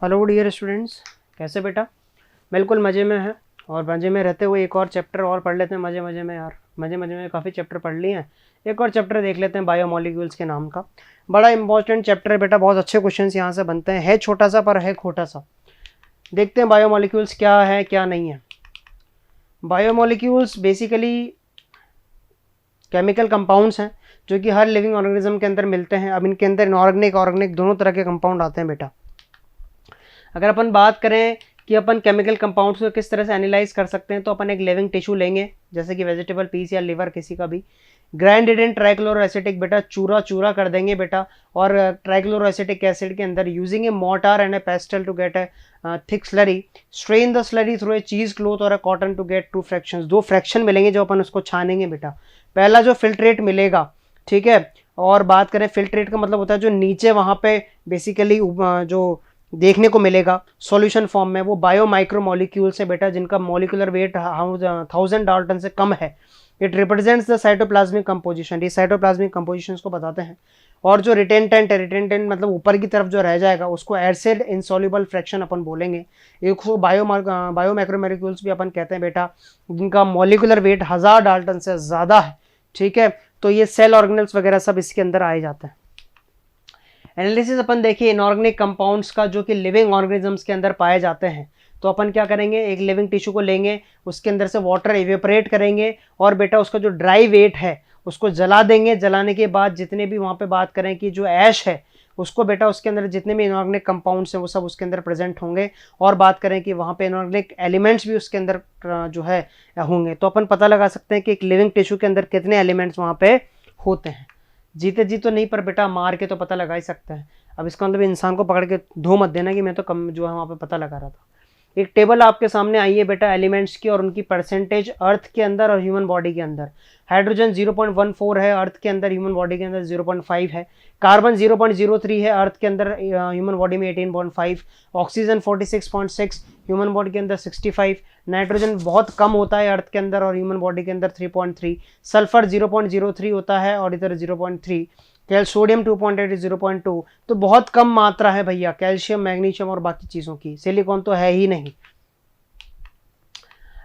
Hello dear students, कैसे बेटा? बिल्कुल मज़े में है। और मज़े में रहते हुए एक और चैप्टर और पढ़ लेते हैं मज़े मज़े में यार। मज़े मज़े में काफ़ी चैप्टर पढ़ लिए हैं। एक और चैप्टर देख लेते हैं बायोमोलिक्यूल्स के नाम का। बड़ा इंपॉर्टेंट चैप्टर है बेटा, बहुत अच्छे क्वेश्चंस यहाँ से बनते हैं। है छोटा सा पर है खोटा सा। देखते हैं बायोमोलिक्यूल्स क्या है क्या नहीं है। बायोमोलिक्यूल्स बेसिकली केमिकल कंपाउंड्स हैं जो कि हर लिविंग ऑर्गेनिज्म के अंदर मिलते हैं। अब इनके अंदर इनऑर्गेनिक ऑर्गेनिक दोनों तरह के कंपाउंड आते हैं बेटा। अगर अपन बात करें कि अपन केमिकल कंपाउंड्स को किस तरह से एनालाइज कर सकते हैं, तो अपन एक लिविंग टिश्यू लेंगे जैसे कि वेजिटेबल पीस या लिवर किसी का भी, ग्राइंड इट इन ट्राइक्लोरोएसिटिक बेटा, चूरा चूरा कर देंगे बेटा। और ट्राइक्लोरोएसिटिक एसिड के अंदर using a mortar and a pestle to get a thick slurry, strain the slurry through a cheese cloth और a cotton to get two fractions. दो फ्रैक्शन मिलेंगे जो अपन उसको छानेंगे बेटा। पहला जो फिल्ट्रेट मिलेगा, ठीक है। और बात करें फिल्ट्रेट का मतलब होता है जो नीचे वहां पे बेसिकली जो देखने को मिलेगा सॉल्यूशन फॉर्म में, वो बायो माइक्रो मॉलिक्यूल्स है बेटा, जिनका मॉलिक्यूलर वेट 1000 डाल्टन से कम है। It represents the cytoplasmic composition, ये साइटोप्लाज्मिक कंपोजिशन को बताते हैं। और जो रिटेंटेंट है, रिटेंटेंट मतलब ऊपर की तरफ जो रह जाएगा उसको एसिड इनसॉल्युबल फ्रैक्शन अपन बोलेंगे। एक बायो मैक्रोमोलिक्यूल्स भी अपन कहते हैं बेटा, जिनका मॉलिक्यूलर वेट 1000 डाल्टन से ज़्यादा है, ठीक है। तो ये सेल ऑर्गेनल्स वगैरह सब इसके अंदर आए जाते हैं। एनालिसिस अपन देखिए इनऑर्गेनिक कंपाउंड्स का जो कि लिविंग ऑर्गेनिजम्स के अंदर पाए जाते हैं। तो अपन क्या करेंगे, एक लिविंग टिश्यू को लेंगे, उसके अंदर से वाटर इवेपोरेट करेंगे और बेटा उसका जो ड्राई वेट है उसको जला देंगे। जलाने के बाद जितने भी वहाँ पे बात करें कि जो ऐश है उसको बेटा, उसके अंदर जितने भी इनऑर्गेनिक कंपाउंड्स हैं वो सब उसके अंदर प्रेजेंट होंगे। और बात करें कि वहाँ पे इनऑर्गेनिक एलिमेंट्स भी उसके अंदर जो है होंगे। तो अपन पता लगा सकते हैं कि एक लिविंग टिश्यू के अंदर कितने एलिमेंट्स वहाँ पे होते हैं। जीते जी तो नहीं, पर बेटा मार के तो पता लगा ही सकते हैं। अब इसका मतलब इंसान को पकड़ के धो मत देना कि मैं तो कम जो है वहाँ पे पता लगा रहा था। एक टेबल आपके सामने आई है बेटा एलिमेंट्स की और उनकी परसेंटेज अर्थ के अंदर और ह्यूमन बॉडी के अंदर। हाइड्रोजन 0.14 है अर्थ के अंदर, ह्यूमन बॉडी के अंदर 0.5 है। कार्बन 0.03 है अर्थ के अंदर, ह्यूमन बॉडी में 18.5। ऑक्सीजन 46.6, ह्यूमन बॉडी के अंदर 65। नाइट्रोजन बहुत कम होता है अर्थ के अंदर और ह्यूमन बॉडी के अंदर 3.3। सल्फर 0.03 होता है और इधर 0.3। सोडियम 2.8, 0.2। तो बहुत कम मात्रा है भैया कैल्शियम मैग्नीशियम और बाकी चीज़ों की। सिलिकॉन तो है ही नहीं।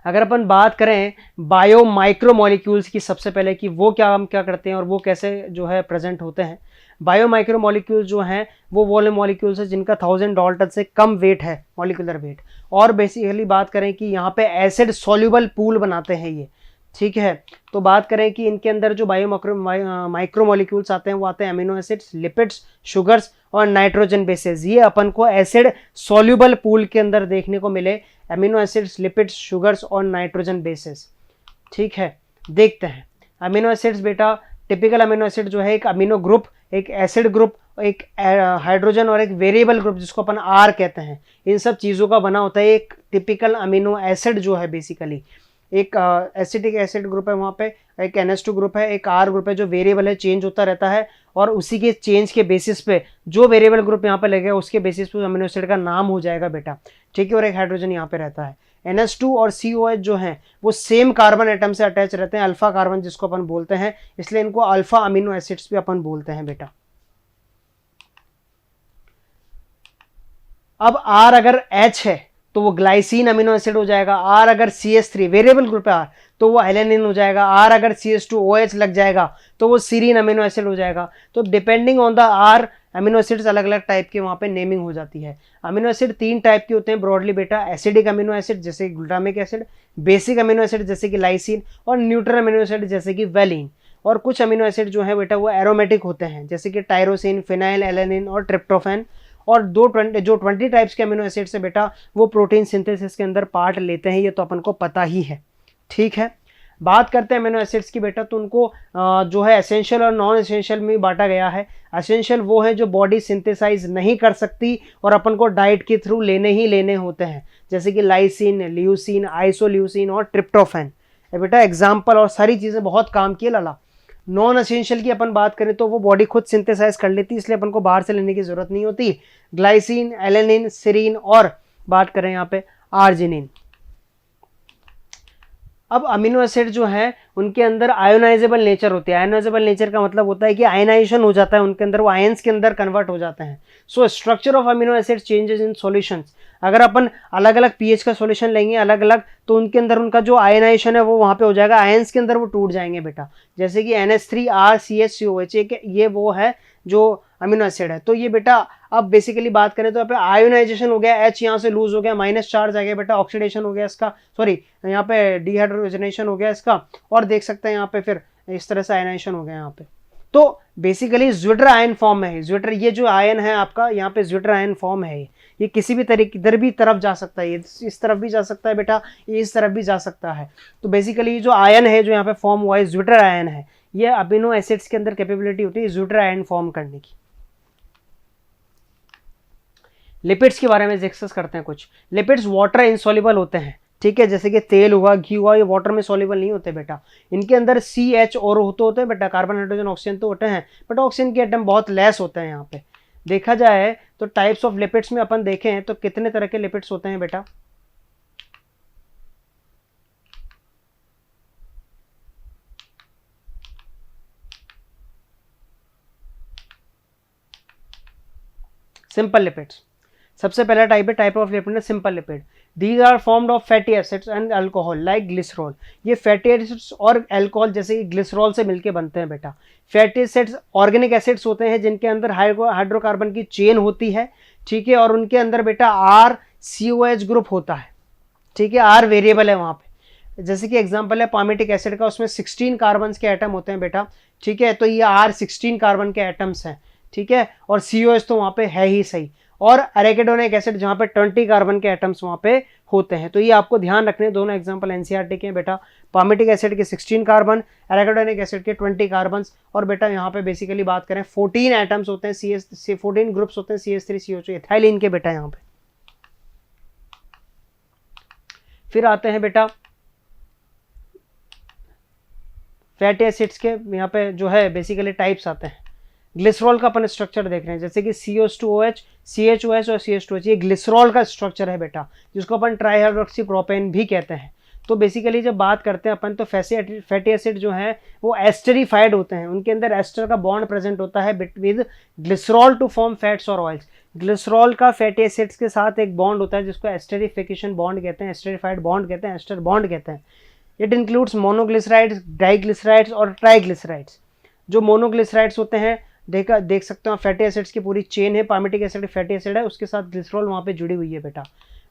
अगर अपन बात करें बायो माइक्रो मॉलिक्यूल्स की, सबसे पहले कि वो क्या करते हैं और वो कैसे जो है प्रेजेंट होते हैं। बायो माइक्रो मॉलिक्यूल्स जो हैं वो मॉलिक्यूल्स है जिनका 1000 डाल्टन से कम वेट है, मॉलिक्यूलर वेट। और बेसिकली बात करें कि यहाँ पे एसिड सॉल्युबल पूल बनाते हैं ये, ठीक है। तो बात करें कि इनके अंदर जो बायो माइक्रो मॉलिक्यूल्स आते हैं वो आते हैं अमीनो एसिड्स, लिपिड्स, शुगर्स और नाइट्रोजन बेसेस। ये अपन को एसिड सॉल्युबल पूल के अंदर देखने को मिले, अमीनो एसिड्स, लिपिड्स, शुगर्स और नाइट्रोजन बेसेस, ठीक है। देखते हैं अमीनो एसिड्स बेटा। टिपिकल अमीनो एसिड जो है एक अमीनो ग्रुप, एक एसिड ग्रुप, एक हाइड्रोजन और एक वेरिएबल ग्रुप जिसको अपन आर कहते हैं, इन सब चीज़ों का बना होता है एक टिपिकल अमीनो एसिड जो है। बेसिकली एक एसिडिक एसिड ग्रुप है वहाँ पे, एक NH2 ग्रुप है, एक R ग्रुप है जो वेरिएबल है, चेंज होता रहता है। और उसी के चेंज के बेसिस पे जो वेरिएबल ग्रुप यहाँ पे लगेगा उसके बेसिस पे अमीनो एसिड का नाम हो जाएगा बेटा, ठीक है। और एक हाइड्रोजन यहाँ पे रहता है। NH2 और COH जो हैं वो सेम कार्बन एटम से अटैच रहते हैं, अल्फा कार्बन जिसको अपन बोलते हैं, इसलिए इनको अल्फा अमीनो एसिड्स भी अपन बोलते हैं बेटा। अब R अगर H है तो वो ग्लाइसिन अमीनो एसिड हो जाएगा। R अगर CH3 वेरिएबल ग्रुप है R तो वो एलेनिन हो जाएगा। R अगर CH2OH लग जाएगा तो वो सीरीन अमीनो एसिड हो जाएगा। तो depending on the R amino acids अलग अलग टाइप के वहाँ पे नेमिंग हो जाती है। अमीनो एसिड 3 टाइप के होते हैं ब्रॉडली बेटा, एसिडिक अमीनो एसिड जैसे कि glutamic acid, basic amino acid जैसे कि लाइसिन और न्यूट्रल अमीनो एसिड जैसे कि वेलिन। और कुछ अमीनो एसिड जो है बेटा वो एरोमेटिक होते हैं जैसे कि टायरोसिन, फिनाइल एलेनिन और ट्रिप्टोफैन। और 20 टाइप्स के अमीनो एसिड से बेटा वो प्रोटीन सिंथेसिस के अंदर पार्ट लेते हैं, ये तो अपन को पता ही है, ठीक है। बात करते हैं अमीनो एसिड्स की बेटा, तो उनको जो है एसेंशियल और नॉन एसेंशियल में बांटा गया है। एसेंशियल वो है जो बॉडी सिंथेसाइज नहीं कर सकती और अपन को डाइट के थ्रू लेने ही लेने होते हैं, जैसे कि लाइसिन, ल्यूसिन, आइसोल्यूसिन और ट्रिप्टोफैन बेटा एग्जाम्पल। और सारी चीज़ें बहुत काम की लाला। नॉन एसेंशियल की अपन बात करें तो वो बॉडी खुद सिंथेसाइज कर लेती है, इसलिए अपन को बाहर से लेने की जरूरत नहीं होती। ग्लाइसिन, एलेनिन, सीरीन और बात करें यहाँ पे आर्जिनिन। अब अमीनो एसिड जो है उनके अंदर आयोनाइजेबल नेचर होती है। आयोनाइजेबल नेचर का मतलब होता है कि आयनाइजेशन हो जाता है उनके अंदर, वो आयंस के अंदर कन्वर्ट हो जाते हैं। So structure of amino acid changes in solutions. अगर अपन अलग अलग पीएच का सॉल्यूशन लेंगे अलग अलग, तो उनके अंदर उनका जो आयनाइजेशन है वो वहाँ पे हो जाएगा, आयंस के अंदर वो टूट जाएंगे बेटा। जैसे कि NH3R CH ये वो है जो अमीनो एसिड है। तो ये बेटा अब बेसिकली बात करें तो यहाँ पे आयोनाइजेशन हो गया, H यहाँ से लूज हो गया, माइनस चार्ज आ गया बेटा, ऑक्सीडेशन हो गया इसका, सॉरी यहाँ पे डिहाइड्रोजनेशन हो गया इसका, और देख सकते हैं यहाँ पे फिर इस तरह से आयनाइजेशन हो गया यहाँ पे। तो बेसिकली ज्विटर आयन फॉर्म है। ज्विटर ये जो आयन है आपका यहाँ पे ज्विटर आयन फॉर्म है। ये किसी भी तरीके इधर भी तरफ जा सकता है, ये इस तरफ भी जा सकता है बेटा, ये इस तरफ भी जा सकता है। तो बेसिकली जो आयन है जो यहाँ पे फॉर्म हुआ है ज्विटर आयन है। ये अमीनो एसिड्स के अंदर कैपेबिलिटी होती है ज्विटर आयन फॉर्म करने की। लिपिड्स के बारे में डिस्कस करते हैं कुछ। लिपिड्स वाटर इनसॉल्युबल होते हैं, ठीक है, जैसे कि तेल हुआ, घी हुआ, ये वाटर में सॉल्युबल नहीं होते बेटा। इनके अंदर CH और होते हैं बेटा, कार्बन हाइड्रोजन ऑक्सीजन तो होते हैं, बट ऑक्सीजन के एटम बहुत लेस होते हैं। यहाँ पे देखा जाए तो टाइप्स ऑफ लिपिड्स में अपन देखें तो कितने तरह के लिपिड्स होते हैं बेटा। सिंपल लिपिड्स सबसे पहला टाइप है, टाइप ऑफ लिपिड है simple lipid. These are formed of fatty acids and alcohol like glycerol. ये फैटी एसिड्स और अल्कोहल जैसे कि ग्लिसरॉल से मिलके बनते हैं बेटा। फैटी एसिड्स ऑर्गेनिक एसिड्स होते हैं जिनके अंदर हाइड्रोकार्बन की चेन होती है, ठीक है, और उनके अंदर बेटा RCOH ग्रुप होता है, ठीक है, R वेरिएबल है वहाँ पे। जैसे कि एग्जाम्पल है पामिटिक एसिड का, उसमें 16 कार्बन के एटम होते हैं बेटा, ठीक है, तो ये R16 कार्बन के एटम्स हैं, ठीक है, और COH तो वहाँ पे है ही सही। और एराकिडोनिक एसिड जहाँ पे 20 कार्बन के एटम्स वहाँ पे होते हैं। तो ये आपको ध्यान रखने, दोनों एग्जांपल NCERT के हैं बेटा। पामिटिक एसिड के 16 कार्बन, एराकिडोनिक एसिड के 20 कार्बन, और बेटा यहाँ पे बेसिकली बात करें 14 एटम्स होते हैं, 14 ग्रुप्स होते हैं CH3CH2 एथाइलिन के बेटा यहाँ पे। फिर आते हैं बेटा फैटी एसिड्स के, यहाँ पे जो है बेसिकली टाइप्स आते हैं। ग्लिसरॉल का अपन स्ट्रक्चर देख रहे हैं, जैसे कि CH2OH, CHOH और CH2H, ये ग्लिसरॉल का स्ट्रक्चर है बेटा, जिसको अपन ट्राईहाइड्रोक्सी प्रोपेन भी कहते हैं। तो बेसिकली जब बात करते हैं अपन तो फैटी एसिड जो है वो एस्टरीफाइड होते हैं, उनके अंदर एस्टर का बॉन्ड प्रेजेंट होता है with glycerol to form fats और ऑयल्स। ग्लिसरॉल का फैटी एसिड्स के साथ एक बॉन्ड होता है जिसको एस्टरीफिकेशन बॉन्ड कहते हैं, एस्टरीफाइड बॉन्ड कहते हैं, एस्टर बॉन्ड कहते हैं। इट इंक्लूड्स मोनोग्लिसराइड्स, डाइग्लिसराइड्स और ट्राइग्लिसराइड्स। जो मोनोग्लिसराइड्स होते हैं देख सकते हो फैटी एसिड्स की पूरी चेन है, पामिटिक एसिड फैटी एसिड है, उसके साथ ग्लिसरॉल वहाँ पे जुड़ी हुई है बेटा।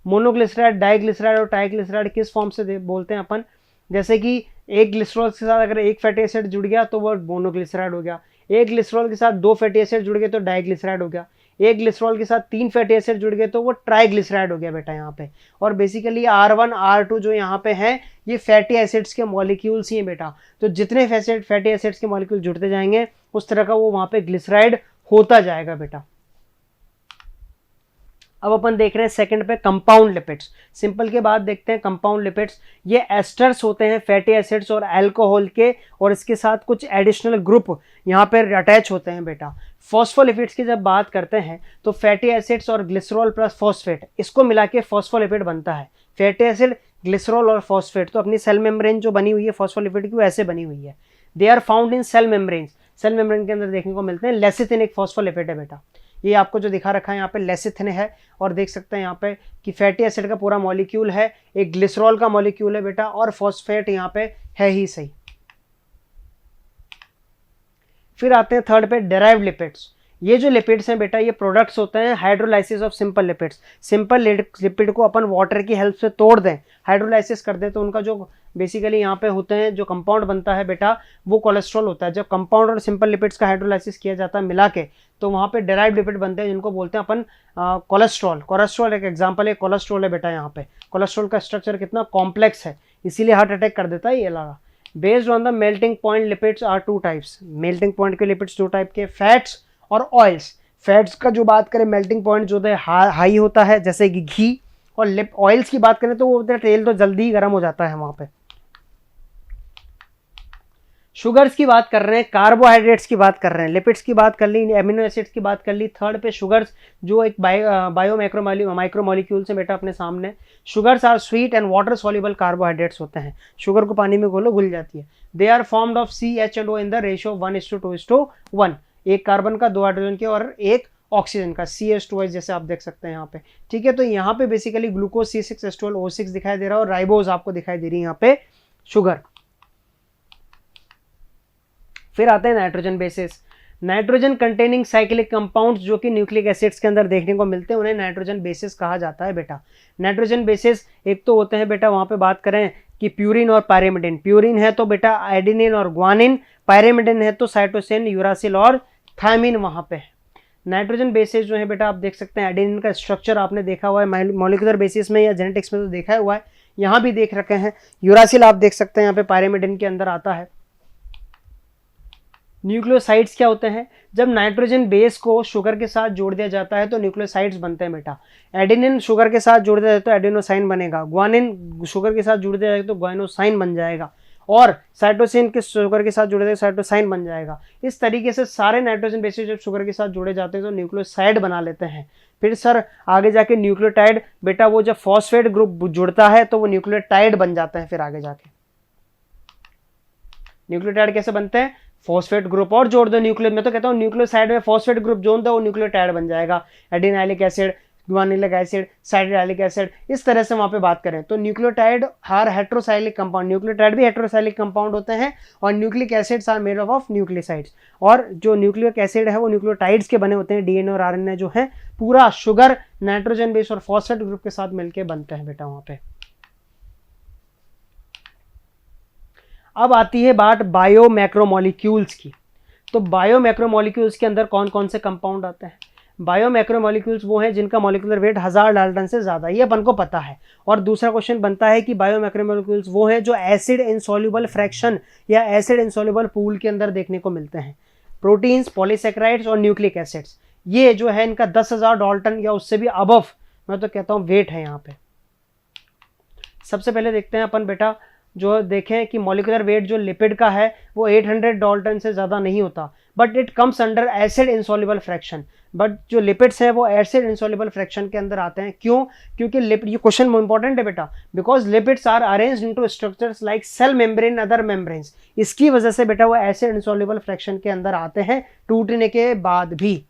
मोनोग्लिसराइड, डाइग्लिसराइड और ट्राइग्लिसराइड किस फॉर्म से बोलते हैं अपन, जैसे कि एक ग्लिसरॉल के साथ अगर एक फैटी एसिड जुड़ गया तो वो मोनोग्लिसराइड हो गया, एक ग्लिसरॉल के साथ 2 फैटी एसिड जुड़ गए तो डाइग्लिसराइड हो गया, एक ग्लिसरॉल के साथ 3 फैटी एसिड जुड़ गए तो वो ट्राइग्लिसराइड हो गया बेटा यहाँ पे। और बेसिकली R1 R2 जो यहाँ पे हैं ये फैटी एसिड्स के मॉलिक्यूल्स ही हैं बेटा। तो जितने फैटी एसिड्स के मॉलिक्यूल जुड़ते जाएंगे उस तरह का वो वहाँ पे ग्लिसराइड होता जाएगा बेटा। अब अपन देख रहे हैं सेकंड पे कंपाउंड लिपिड्स। सिंपल के बाद देखते हैं कंपाउंड लिपिड्स। ये एस्टर्स होते हैं फैटी एसिड्स और अल्कोहल के, और इसके साथ कुछ एडिशनल ग्रुप यहाँ पर अटैच होते हैं बेटा। फॉस्फोलिपिड्स की जब बात करते हैं तो फैटी एसिड्स और ग्लिसरॉल प्लस फॉस्फेट, इसको मिला के फॉस्फोलिपिड बनता है। फैटी एसिड, ग्लिसरॉल और फॉस्फेट, तो अपनी सेल मेम्ब्रेन जो बनी हुई है फॉस्फोलिपिड की वो ऐसे बनी हुई है। They are found in cell membrane. Cell membrane के अंदर देखने को मिलते हैं। लेसिथिन एक फॉस्फोलिपिड है बेटा, ये आपको जो दिखा रखा है यहाँ पे लेसिथिन है, और देख सकते हैं यहाँ पे कि फैटी एसिड का पूरा मॉलिक्यूल है, एक ग्लिसरॉल का मॉलिक्यूल है बेटा, और फॉस्फेट यहाँ पे है ही सही। फिर आते हैं थर्ड पे डेराइव्ड लिपिड्स। ये जो लिपिड्स हैं बेटा ये प्रोडक्ट्स होते हैं hydrolysis of simple lipids. Simple lipid को अपन वाटर की हेल्प से तोड़ दें, हाइड्रोलाइसिस कर दें, तो उनका जो बेसिकली यहाँ पे होते हैं जो कंपाउंड बनता है बेटा वो कोलेस्ट्रॉल होता है। जब कंपाउंड और सिंपल लिपिड्स का हाइड्रोलाइसिस किया जाता है मिला के, तो वहाँ पे डेराइव्ड लिपिड बनते हैं जिनको बोलते हैं अपन कोलेस्ट्रॉल। कोलेस्ट्रॉल एक एग्जाम्पल है, कोलेस्ट्रॉल है बेटा। यहाँ पे कोलेस्ट्रॉल का स्ट्रक्चर कितना कॉम्प्लेक्स है, इसीलिए हार्ट अटैक कर देता है ये लगा। Based on the melting point lipids are 2 types. Melting point के लिपिड्स 2 टाइप के, फैट्स और ऑयल्स। फैट्स का जो बात करें मेल्टिंग पॉइंट जो है हाई होता है जैसे कि घी, और ऑयल्स की बात करें तो वो तेल तो जल्दी ही गर्म हो जाता है वहाँ पे। शुगर्स की बात कर रहे हैं, कार्बोहाइड्रेट्स की बात कर रहे हैं, लिपिड्स की बात कर ली, एमिनो एसिड्स की बात कर ली, थर्ड पे शुगर्स जो एक बायो माइक्रोमोलिक्यूल्स है बेटा अपने सामने। Sugars are sweet and water soluble carbohydrates होते हैं, शुगर को पानी में घोलो घुल जाती है। They are formed of CH&O in the ratio 1:2:1, एक कार्बन का 2 हाइड्रोजन के और एक ऑक्सीजन का, CH2H जैसे आप देख सकते हैं यहाँ पे। ठीक है, तो यहाँ पे बेसिकली ग्लूकोज C6H12O6 दिखाई दे रहा है और राइबोज आपको दिखाई दे रही है यहाँ पे शुगर। फिर आते हैं nitrogen bases. Nitrogen containing cyclic compounds जो कि न्यूक्लिक एसिड्स के अंदर देखने को मिलते हैं उन्हें नाइट्रोजन बेसिस कहा जाता है बेटा। नाइट्रोजन बेसिस एक तो होते हैं बेटा, वहां पे बात करें कि प्यूरिन और पायरिमिडिन। प्यूरिन है तो बेटा एडेनिन और ग्वानिन, पायरिमिडिन है तो साइटोसिन, यूरासिल और थायमिन वहां पे है। नाइट्रोजन बेसिस जो है बेटा आप देख सकते हैं, एडेनिन का स्ट्रक्चर आपने देखा हुआ है मॉलिक्यूलर बेसिस में या जेनेटिक्स में तो देखा हुआ है, यहाँ भी देख रखे हैं। यूरासिल आप देख सकते हैं यहाँ पे पायरिमिडिन के अंदर आता है। न्यूक्लियोसाइड्स क्या होते हैं, जब नाइट्रोजन बेस को शुगर के साथ जोड़ दिया जाता है तो न्यूक्लियोसाइड्स बनते हैं बेटा। एडेनिन शुगर के साथ जोड़ दिया जाए तो एडेनोसाइन बनेगा, ग्वानिन शुगर के साथ जोड़ दिया जाए तो ग्वाइनोसाइन बन जाएगा, और साइटोसिन के शुगर के साथ जुड़े तो साइटोसाइन बन जाएगा। इस तरीके से सारे नाइट्रोजन बेसिस जब शुगर के साथ जुड़े जाते हैं तो न्यूक्लियोसाइड बना लेते हैं। फिर सर आगे जाके न्यूक्लियोटाइड बेटा, वो जब फॉस्फेट ग्रुप जुड़ता है तो वो न्यूक्लियोटाइड बन जाता है। फिर आगे जाके न्यूक्लियोटाइड कैसे बनते हैं, फॉस्फेट ग्रुप और जोड़ दो न्यूक्लियो, मैं तो कहता हूँ न्यूक्लियोसाइड में फॉस्फेट ग्रुप जोड़ दो वो न्यूक्लियोटाइड बन जाएगा। Adenylic acid, guanylic acid, cytidylic acid, इस तरह से वहां पे बात करें तो nucleotide are heterocyclic compound, nucleotide भी हेट्रोसाइक्लिक कंपाउंड होते हैं, और nucleic acids are made of nucleosides. और जो न्यूक्लिक एसिड है वो न्यूक्लियोटाइड्स के बने होते हैं, डीएनए और आरएनए जो है पूरा शुगर नाइट्रोजन बेस और फॉस्फेट ग्रुप के साथ मिलकर बनते हैं बेटा वहां पे। अब आती है बात बायो मैक्रोमोलिक्यूल्स की। तो बायो मैक्रोमोलिक्यूल्स के अंदर कौन कौन से कंपाउंड आते हैं। बायो मैक्रोमोलिक्यूल्स वो हैं जिनका मॉलिक्यूलर वेट 1000 डाल्टन से ज्यादा, ये अपन को पता है। और दूसरा क्वेश्चन बनता है कि बायो मैक्रोमोलिक्यूल्स वो हैं जो एसिड इनसॉल्युबल फ्रैक्शन या एसिड इनसॉल्युबल पूल के अंदर देखने को मिलते हैं। प्रोटीन्स, पॉलीसेकेराइड्स और न्यूक्लिक एसिड्स, ये जो है इनका 10,000 डाल्टन या उससे भी अबव मैं तो कहता हूं वेट है यहाँ पे। सबसे पहले देखते हैं अपन बेटा, जो देखें कि मॉलिक्यूलर वेट जो लिपिड का है वो 800 डाल्टन से ज़्यादा नहीं होता, but it comes under acid insoluble fraction. But जो लिपिड्स हैं वो एसिड इनसॉल्युबल फ्रैक्शन के अंदर आते हैं। क्यों? क्योंकि लिपिड, ये क्वेश्चन इंपॉर्टेंट है बेटा, because lipids are arranged into structures like cell membrane, other membranes. इसकी वजह से बेटा वो एसिड इनसॉल्युबल फ्रैक्शन के अंदर आते हैं टूटने के बाद भी,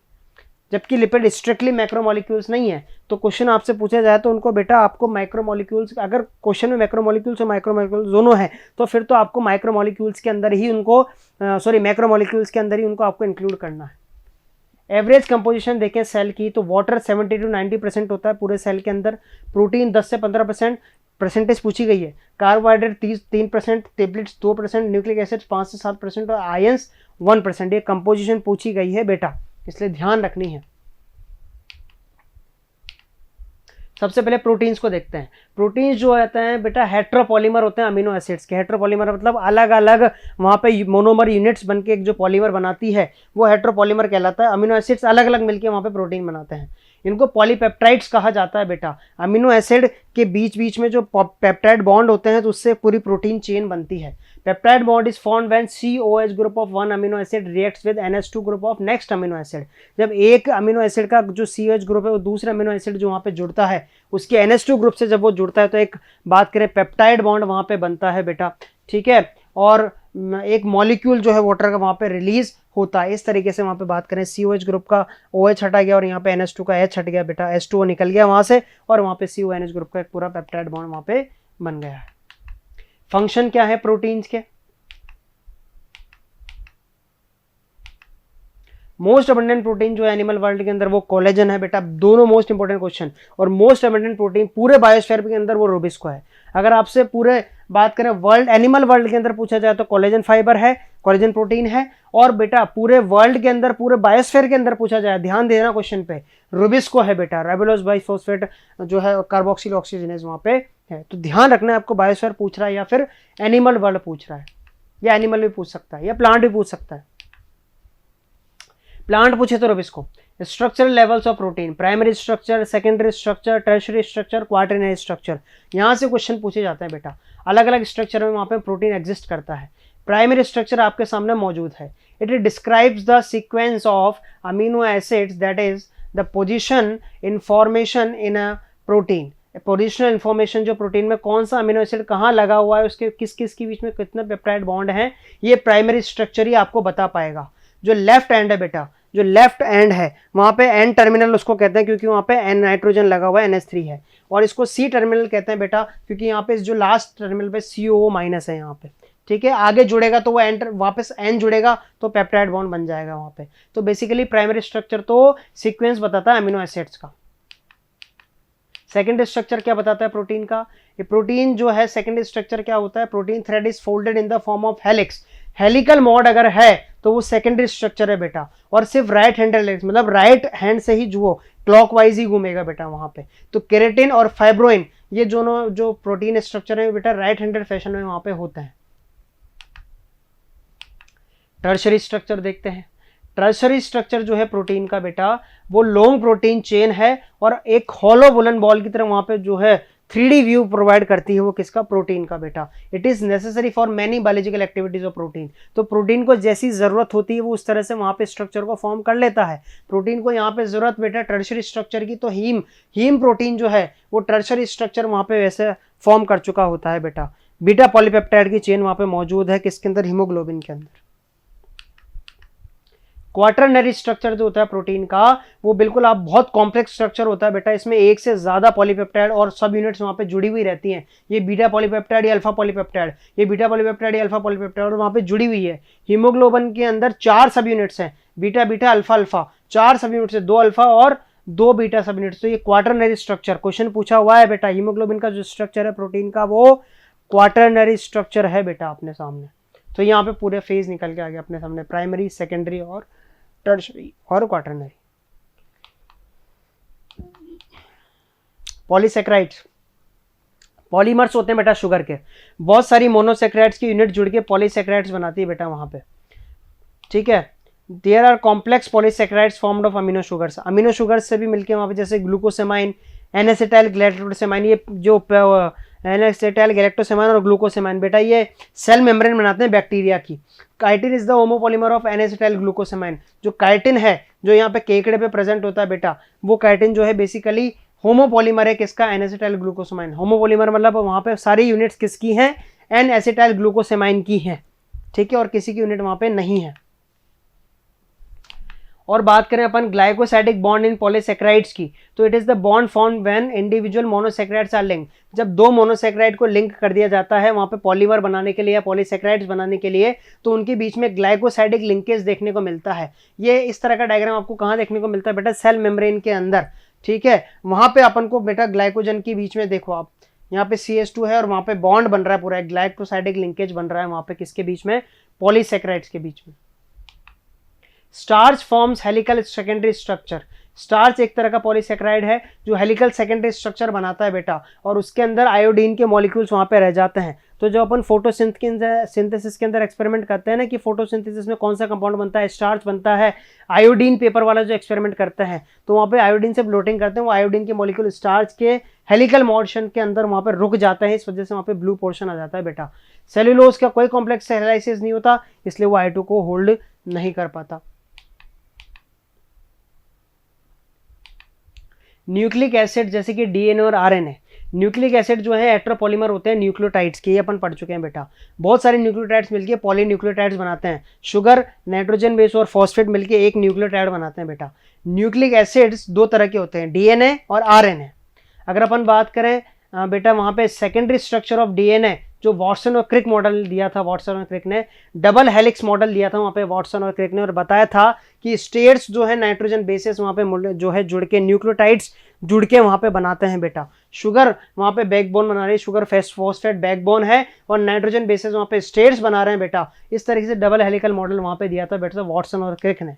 जबकि लिपिड स्ट्रिक्टली मैक्रोमोलिक्यूल्स नहीं है। तो क्वेश्चन आपसे पूछा जाए तो उनको बेटा आपको माइक्रोमोलिक्यूल्स, अगर क्वेश्चन में मैक्रोमोलिक्यूल्स और माइक्रोमोलिक्यूल्स दोनों हैं तो फिर तो आपको माइक्रोमोलिक्यूल्स के अंदर ही उनको मैक्रोमोलिक्यूल्स के अंदर ही उनको आपको इंक्लूड करना है। एवरेज कंपोजिशन देखें सेल की तो वाटर 70 to 90% होता है पूरे सेल के अंदर, प्रोटीन 10 से 15% परसेंटेज पूछी गई है, कार्बोहाइड्रेट 3%, टेबलेट्स 2%, न्यूक्लिक एसिड्स 5 से 7% और आयंस 1%। ये कंपोजिशन पूछी गई है बेटा, इसलिए ध्यान रखनी है। सबसे पहले प्रोटीन्स को देखते हैं। प्रोटीन्स जो होते हैं बेटा हेट्रोपॉलीमर होते हैं अमीनो एसिड्स के। हेट्रोपॉलीमर मतलब अलग अलग वहाँ पे मोनोमर यूनिट्स बनके एक जो पॉलीमर बनाती है वो हेट्रोपॉलीमर कहलाता है। अमीनो एसिड्स अलग अलग मिलके वहाँ पे प्रोटीन बनाते हैं, इनको पॉलीपेप्टाइड्स कहा जाता है बेटा। अमीनो एसिड के बीच बीच में जो पेप्टाइड बॉन्ड होते हैं तो उससे पूरी प्रोटीन चेन बनती है। Peptide bond is formed when COH group of one amino acid reacts with NH2 group of next amino acid. जब एक अमीनो एसिड का जो COH ग्रुप है वो दूसरे अमीनो एसिड जो वहाँ पे जुड़ता है उसके NH2 ग्रुप से जब वो जुड़ता है तो एक बात करें पेप्टाइड बॉन्ड वहाँ पे बनता है बेटा, ठीक है। और एक मॉलिक्यूल जो है वाटर का वहाँ पे रिलीज होता है। इस तरीके से वहाँ पे बात करें COH ग्रुप का OH हटा गया और यहाँ पे NH2 का H हट गया बेटा, H2O निकल गया वहाँ से और वहाँ पे CONH ग्रुप का एक पूरा पेप्टाइड बॉन्ड वहाँ पे बन गया है। फंक्शन क्या है प्रोटीन्स के? मोस्ट अबंडेंट प्रोटीन जो है एनिमल वर्ल्ड के अंदर वो कोलेजन है बेटा। दोनों मोस्ट इंपोर्टेंट क्वेश्चन। और मोस्ट अबंडेंट प्रोटीन पूरे बायोस्फीयर के अंदर वो रूबिस्को है। अगर आपसे पूरे बात करें वर्ल्ड एनिमल वर्ल्ड के अंदर पूछा जाए तो कोलेजन फाइबर है, कोलेजन प्रोटीन है। और बेटा पूरे वर्ल्ड के अंदर पूरे बायोस्फीयर के अंदर पूछा जाए, ध्यान देना क्वेश्चन पे, रूबिस्को है बेटा। राइबोलोज बाइफॉस्फेट जो है कार्बोक्सिल ऑक्सीजनेज वहां पे है। तो ध्यान रखना है आपको बायोस्फीयर पूछ रहा है या फिर एनिमल वर्ल्ड पूछ रहा है, या एनिमल भी पूछ सकता है या प्लांट भी पूछ सकता है। प्लांट पूछे तो rubisco. Structural levels of protein, primary structure, secondary structure, tertiary structure, quaternary structure, यहाँ से क्वेश्चन पूछे जाते हैं बेटा। अलग अलग स्ट्रक्चर में वहाँ पे प्रोटीन एग्जिस्ट करता है। प्राइमरी स्ट्रक्चर आपके सामने मौजूद है। It describes the sequence of amino acids that is the position information in a protein. Positional information जो प्रोटीन में कौन सा अमीनो एसिड कहाँ लगा हुआ है, उसके किस किस के बीच में कितने पेप्टाइड बॉन्ड हैं, ये प्राइमरी स्ट्रक्चर ही आपको बता पाएगा। जो लेफ्ट एंड है बेटा, जो लेफ्ट एंड है वहाँ पे एन टर्मिनल उसको कहते हैं क्योंकि वहाँ पे एन नाइट्रोजन लगा हुआ है, NH3 है, और इसको सी टर्मिनल कहते हैं बेटा क्योंकि यहाँ पे जो लास्ट टर्मिनल पे COO माइनस है यहाँ पे, ठीक है। आगे जुड़ेगा तो वो एंटर वापस एन जुड़ेगा तो पेप्टाइड बॉन्ड बन जाएगा वहाँ पे। तो बेसिकली प्राइमरी स्ट्रक्चर तो सीक्वेंस बताता है अमीनो एसिड्स का। सेकेंडरी स्ट्रक्चर क्या बताता है प्रोटीन का? ये प्रोटीन जो है सेकेंडरी स्ट्रक्चर क्या होता है? Protein thread is folded in the form of helix. Helical mode अगर है तो वो सेकेंडरी स्ट्रक्चर है बेटा, और सिर्फ राइट हैंडेड हेलिक्स, मतलब राइट हैंड से ही जो क्लॉकवाइज ही घूमेगा बेटा वहां पे। तो केराटिन और फाइब्रोइन ये दोनों जो प्रोटीन स्ट्रक्चर है बेटा राइट हैंडेड फैशन में वहां पे होते हैं। टर्शरी स्ट्रक्चर देखते हैं। टर्शरी स्ट्रक्चर जो है प्रोटीन का बेटा वो लॉन्ग प्रोटीन चेन है और एक हॉलो वुलन बॉल की तरह वहां पे जो है 3D व्यू प्रोवाइड करती है वो किसका? प्रोटीन का बेटा। It is necessary for many biological activities of protein. तो प्रोटीन को जैसी जरूरत होती है वो उस तरह से वहां पे स्ट्रक्चर को फॉर्म कर लेता है। प्रोटीन को यहाँ पे जरूरत बेटा टर्शरी स्ट्रक्चर की, तो हीम प्रोटीन जो है वो टर्शरी स्ट्रक्चर वहां पे वैसे फॉर्म कर चुका होता है बेटा। बीटा पॉलीपेप्टाइड की चेन वहां पे मौजूद है किसके अंदर? हीमोग्लोबिन के अंदर। क्वाटरनरी स्ट्रक्चर जो होता है प्रोटीन का वो बिल्कुल आप बहुत कॉम्प्लेक्स स्ट्रक्चर होता है बेटा। इसमें एक से ज्यादा पॉलीपेप्टाइड और सब यूनिट्स वहां पे जुड़ी हुई रहती हैं। ये बीटा पॉलीपेप्टाइड, ये अल्फा पॉलीपेप्टाइड, ये बीटा पॉलीपेप्टाइड, ये अल्फा पॉलीपेप्टाइड, और वहां पे जुड़ी हुई है। हीमोग्लोबिन के अंदर 4 सब यूनिट्स हैं, बीटा बीटा अल्फा अल्फा, 4 सब यूनिट्स है, 2 अल्फा और 2 बीटा सब यूनिट्स। तो ये क्वाटरनरी स्ट्रक्चर क्वेश्चन पूछा हुआ है बेटा। हीमोग्लोबिन का जो स्ट्रक्चर है प्रोटीन का वो क्वाटरनरी स्ट्रक्चर है बेटा अपने सामने। तो यहाँ पे पूरे फेज निकल के आ गया अपने सामने, प्राइमरी, सेकेंडरी और टर्शरी और क्वाटरनरी। पॉलीसेक्राइड्स, पॉलीमर्स होते हैं बेटा शुगर के। बहुत सारी मोनोसेक्राइड्स की यूनिट जुड़ के पॉलीसेक्राइड्स बनाती है बेटा वहां पे, ठीक है। There are complex polysaccharides formed of amino sugars. Amino sugars से भी मिलके वहां पे जैसे ग्लूकोसेमाइन, एन-एसिटाइल ग्लाइकोसेमाइन, ये जो एन-एसिटाइल गैलेक्टोसेमाइन और ग्लूकोसेमाइन बेटा ये सेल मेम्ब्रेन बनाते हैं बैक्टीरिया की। Chitin is the homopolymer of N acetyl glucosamine. जो काइटिन है जो यहाँ पे केकड़े पे प्रेजेंट होता है बेटा, वो काइटिन जो है बेसिकली होमोपॉलीमर है किसका? एन-एसिटाइल ग्लूकोसेमाइन। होमोपॉलीमर मतलब वहाँ पे सारी यूनिट्स किसकी हैं? एन-एसिटाइल ग्लूकोसेमाइन की हैं, ठीक है, और किसी की यूनिट वहाँ पे नहीं है। और बात करें अपन ग्लाइकोसाइडिक बॉन्ड इन पॉलीसेक्राइड्स की, तो it is the bond formed when individual monosaccharides are linked. जब 2 मोनोसेक्राइड को लिंक कर दिया जाता है वहां पे पॉलीमर बनाने के लिए या पॉलीसेक्राइड्स बनाने के लिए, तो उनके बीच में ग्लाइकोसाइडिक लिंकेज देखने को मिलता है। ये इस तरह का डायग्राम आपको कहाँ देखने को मिलता है बेटा? सेल मेम्ब्रेन के अंदर, ठीक है। वहां पे अपन को बेटा ग्लाइकोजन के बीच में देखो आप, यहाँ पे CH2 है और वहां पे बॉन्ड बन रहा है पूरा, ग्लाइकोसाइडिक लिंकेज बन रहा है वहां पे किसके बीच में? पॉलीसेक्राइड्स के बीच में। Starch forms helical secondary structure. Starch एक तरह का पॉलीसेक्राइड है जो हेलिकल सेकेंडरी स्ट्रक्चर बनाता है बेटा, और उसके अंदर आयोडीन के मॉलिक्यूल्स वहां पे रह जाते हैं। तो जो अपन फोटोसिंथेसिस के अंदर एक्सपेरिमेंट करते हैं ना कि फोटोसिंथेसिस में कौन सा कंपाउंड बनता है? स्टार्च बनता है। आयोडीन पेपर वाला जो एक्सपेरिमेंट करते हैं तो वहाँ पे आयोडीन से ब्लोटिंग करते हैं, वो आयोडीन के मॉलिक्यूल स्टार्च के हेलिकल मोशन के अंदर वहाँ पे रुक जाते हैं, इस वजह से वहाँ पे ब्लू पोर्शन आ जाता है बेटा। सेल्यूलोज का कोई कॉम्प्लेक्स हेलाइसिस नहीं होता, इसलिए वो I2 को होल्ड नहीं कर पाता। न्यूक्लिक एसिड जैसे कि DNA और RNA, न्यूक्लिक एसिड जो है हेटेरोपॉलीमर होते हैं न्यूक्लियोटाइड्स के, ये अपन पढ़ चुके हैं बेटा। बहुत सारे न्यूक्लियोटाइड्स मिलके पॉलीन्यूक्लियोटाइड्स बनाते हैं। शुगर, नाइट्रोजन बेस और फॉस्फेट मिलके एक न्यूक्लियोटाइड बनाते हैं बेटा। न्यूक्लिक एसिड्स 2 तरह के होते हैं, DNA और RNA। अगर अपन बात करें बेटा वहाँ पे सेकेंडरी स्ट्रक्चर ऑफ DNA जो वॉटसन और क्रिक मॉडल दिया था, वॉटसन और क्रिक ने डबल हेलिक्स मॉडल दिया था वहाँ पे वॉटसन और क्रिक ने, और बताया था कि स्टेट्स जो है नाइट्रोजन बेसिस वहाँ पे जो है जुड़ के न्यूक्लियोटाइड्स जुड़ के वहाँ पे बनाते हैं बेटा। शुगर वहाँ पे बैकबोन बना रही है, शुगर फॉस्फेट बैकबोन है और नाइट्रोजन बेसिस वहाँ पे स्टेट्स बना रहे हैं बेटा। इस तरीके से डबल हेलिकल मॉडल वहाँ पे दिया था बेटा वॉटसन और क्रिक ने।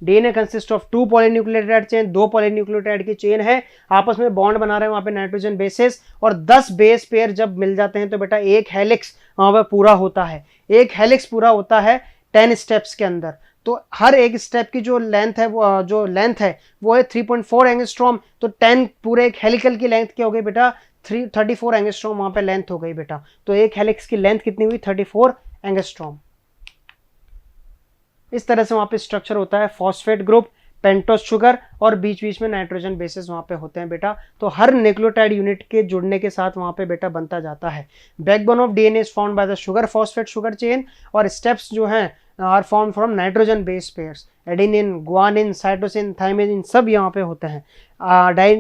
DNA consist of 2 polynucleotide chain, 2 polynucleotide की चेन है, आपस में बॉन्ड बना रहे हैं वहाँ पे नाइट्रोजन बेसिस, और 10 बेस पेयर जब मिल जाते हैं तो बेटा एक हेलिक्स वहाँ पे पूरा होता है। एक हेलिक्स पूरा होता है 10 स्टेप्स के अंदर। तो हर एक स्टेप की जो लेंथ है वो है 3.4 एंगस्ट्रॉम। तो 10 पूरे एक हेलिकल की लेंथ क्या हो गई बेटा? 34 एंगस्ट्रॉम वहाँ पे लेंथ हो गई बेटा। तो एक हेलिक्स की लेंथ कितनी हुई? 34 एंगस्ट्रॉम। इस तरह से वहाँ पे स्ट्रक्चर होता है, फॉस्फेट ग्रुप, पेंटोस शुगर और बीच बीच में नाइट्रोजन बेसिस वहाँ पे होते हैं बेटा। तो हर न्यूक्लियोटाइड यूनिट के जुड़ने के साथ वहाँ पे बेटा बनता जाता है। Backbone of DNA is found by the sugar phosphate sugar chain, और स्टेप्स जो हैं are form from nitrogen base pairs, adenine, guanine, cytosine, thymine, सब यहाँ पे होते हैं।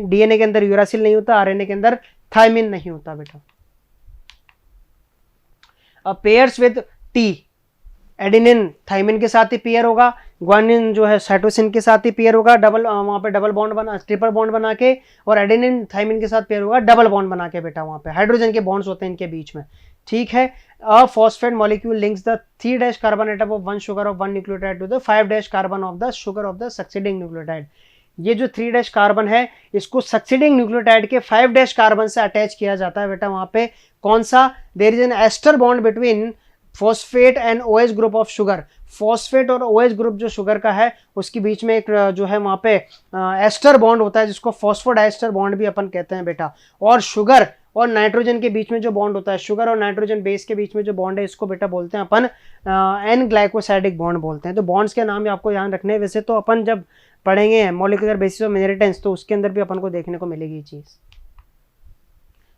डीएनए के अंदर यूरासिल नहीं होता, आरएनए के अंदर थाइमिन नहीं होता बेटा। Pairs with T, adenine thymine के साथ ही पेयर होगा, ग्वानिन जो है साइटोसिन के साथ ही पेयर होगा, डबल वहाँ पे डबल बॉन्ड बना, ट्रिपल बॉन्ड बना के, और एडेनिन थाइमिन के साथ पेयर होगा डबल बॉन्ड बना के बेटा। वहाँ पे हाइड्रोजन के बॉन्ड्स होते हैं इनके बीच में, ठीक है। A phosphate molecule links the 3' carbon atom of 1 sugar of 1 nucleotide to the 5' carbon of the sugar of the succeeding nucleotide. ये जो 3' कार्बन है इसको सक्सीडिंग न्यूक्लियोटाइड के 5' कार्बन से अटैच किया जाता है बेटा। वहाँ पे कौन सा, there is an ester bond between phosphate and OH group of sugar. Phosphate और OH ग्रुप जो शुगर का है उसके बीच में एक जो है वहाँ पे एस्टर बॉन्ड होता है, जिसको फॉस्फोडाइस्टर बॉन्ड भी अपन कहते हैं बेटा। और शुगर और नाइट्रोजन के बीच में जो बॉन्ड होता है, शुगर और नाइट्रोजन बेस के बीच में जो बॉन्ड है, इसको बेटा बोलते हैं अपन एन ग्लाइकोसाइडिक बॉन्ड बोलते हैं। तो बॉन्ड्स के नाम आपको ध्यान रखने हैं। वैसे तो अपन जब पढ़ेंगे मॉलिक्यूलर बेसिस ऑफ इनहेरिटेंस तो उसके अंदर भी अपन को देखने को मिलेगी ये चीज़।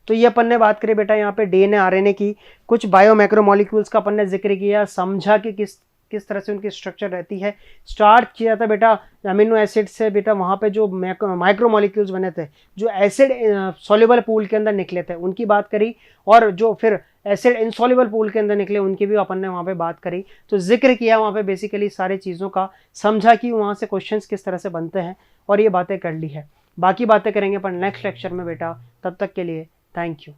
तो ये अपन ने बात करी बेटा यहाँ पे डीएनए आरएनए की, कुछ बायो मैक्रोमोलिक्यूल्स का अपन ने जिक्र किया, समझा कि किस तरह से उनकी स्ट्रक्चर रहती है। स्टार्ट किया था बेटा अमीनो एसिड से बेटा, वहाँ पे जो माइक्रोमोलिक्यूल्स बने थे, जो एसिड सॉल्युबल पूल के अंदर निकले थे उनकी बात करी, और जो फिर एसिड इनसॉल्युबल पूल के अंदर निकले उनकी भी अपन ने वहाँ पे बात करी। तो जिक्र किया वहाँ पे बेसिकली सारी चीज़ों का, समझा कि वहाँ से क्वेश्चंस किस तरह से बनते हैं, और ये बातें कर ली है। बाकी बातें करेंगे अपन नेक्स्ट लेक्चर में बेटा। तब तक के लिए थैंक यू।